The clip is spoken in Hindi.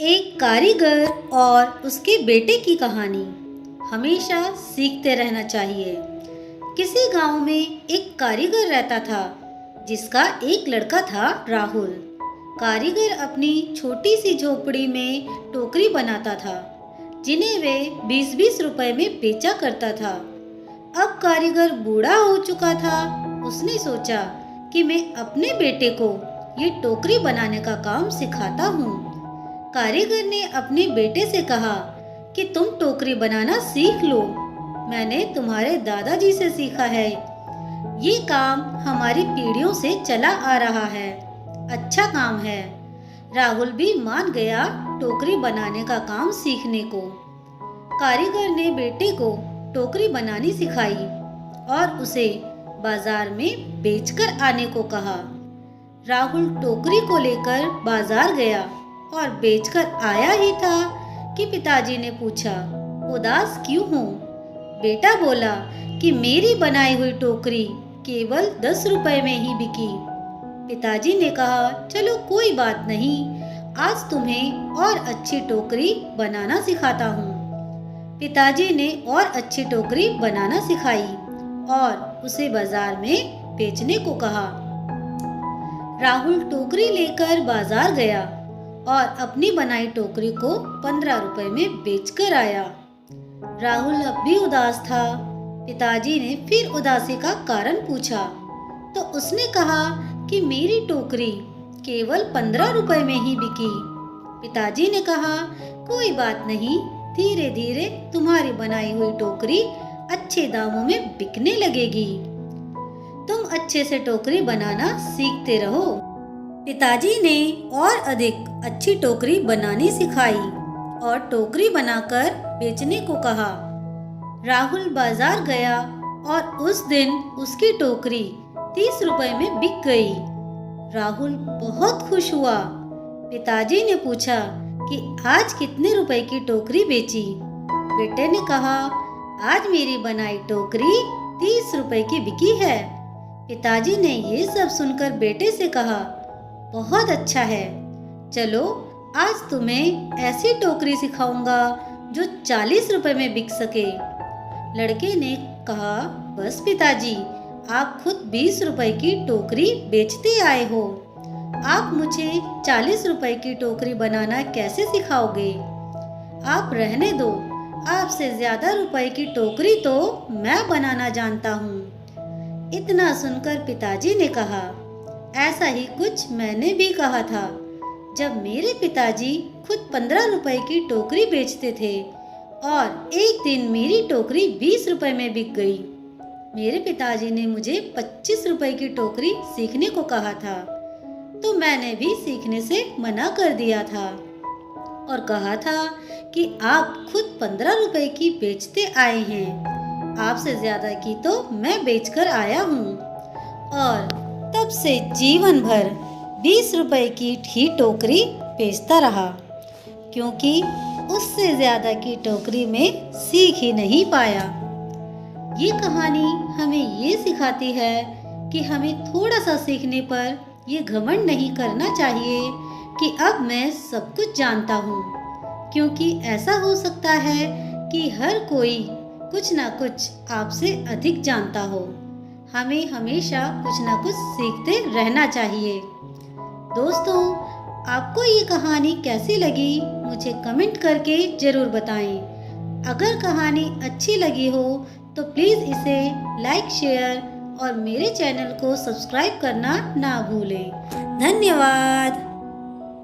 एक कारीगर और उसके बेटे की कहानी। हमेशा सीखते रहना चाहिए। किसी गांव में एक कारीगर रहता था जिसका एक लड़का था राहुल। कारीगर अपनी छोटी सी झोपड़ी में टोकरी बनाता था जिन्हें वे 20-20 रुपए में बेचा करता था। अब कारीगर बूढ़ा हो चुका था। उसने सोचा कि मैं अपने बेटे को ये टोकरी बनाने का काम सिखाता हूँ। कारीगर ने अपने बेटे से कहा कि तुम टोकरी बनाना सीख लो। मैंने तुम्हारे दादाजी से सीखा है। ये काम हमारी पीढ़ियों से चला आ रहा है। अच्छा काम है। राहुल भी मान गया टोकरी बनाने का काम सीखने को। कारीगर ने बेटे को टोकरी बनानी सिखाई और उसे बाजार में बेचकर आने को कहा। राहुल टोकरी को लेकर बाजार गया और बेचकर आया ही था कि पिताजी ने पूछा, उदास क्यों हो? बेटा बोला कि मेरी बनाई हुई टोकरी केवल 10 रुपए में ही बिकी। पिताजी ने कहा, चलो कोई बात नहीं, आज तुम्हें और अच्छी टोकरी बनाना सिखाता हूँ। पिताजी ने और अच्छी टोकरी बनाना सिखाई और उसे बाजार में बेचने को कहा। राहुल टोकरी लेकर बाजार गया और अपनी बनाई टोकरी को 15 रुपए में बेचकर आया। राहुल अब भी उदास था। पिताजी ने फिर उदासी का कारण पूछा तो उसने कहा कि मेरी टोकरी केवल 15 रुपए में ही बिकी। पिताजी ने कहा, कोई बात नहीं, धीरे धीरे तुम्हारी बनाई हुई टोकरी अच्छे दामों में बिकने लगेगी। तुम अच्छे से टोकरी बनाना सीखते रहो। पिताजी ने और अधिक अच्छी टोकरी बनानी सिखाई और टोकरी बनाकर बेचने को कहा। राहुल बाजार गया और उस दिन उसकी टोकरी 30 रुपए में बिक गई। राहुल बहुत खुश हुआ। पिताजी ने पूछा कि आज कितने रुपए की टोकरी बेची? बेटे ने कहा, आज मेरी बनाई टोकरी 30 रुपए की बिकी है। पिताजी ने ये सब सुनकर बेटे से कहा, बहुत अच्छा है, चलो आज तुम्हें ऐसी टोकरी सिखाऊंगा जो 40 रुपए में बिक सके। लड़के ने कहा, बस पिताजी, आप खुद 20 रुपए की टोकरी बेचते आए हो, आप मुझे 40 रुपए की टोकरी बनाना कैसे सिखाओगे? आप रहने दो, आपसे ज्यादा रुपए की टोकरी तो मैं बनाना जानता हूँ। इतना सुनकर पिताजी ने कहा, ऐसा ही कुछ मैंने भी कहा था जब मेरे पिताजी खुद 15 रुपए की टोकरी बेचते थे और एक दिन मेरी टोकरी 20 रुपए में बिक गई। मेरे पिताजी ने मुझे 25 रुपए की टोकरी सीखने को कहा था तो मैंने भी सीखने से मना कर दिया था और कहा था कि आप खुद 15 रुपए की बेचते आए हैं, आपसे ज्यादा की तो मैं बेचकर आया हूँ। और तब से जीवन भर 20 रुपए की ही टोकरी बेचता रहा क्योंकि उससे ज्यादा की टोकरी में सीख ही नहीं पाया। ये कहानी हमें ये सिखाती है कि हमें थोड़ा सा सीखने पर ये घमंड नहीं करना चाहिए कि अब मैं सब कुछ जानता हूँ, क्योंकि ऐसा हो सकता है कि हर कोई कुछ ना कुछ आपसे अधिक जानता हो। हमें हमेशा कुछ ना कुछ सीखते रहना चाहिए। दोस्तों, आपको ये कहानी कैसी लगी मुझे कमेंट करके ज़रूर बताएं। अगर कहानी अच्छी लगी हो तो प्लीज़ इसे लाइक, शेयर और मेरे चैनल को सब्सक्राइब करना ना भूलें। धन्यवाद।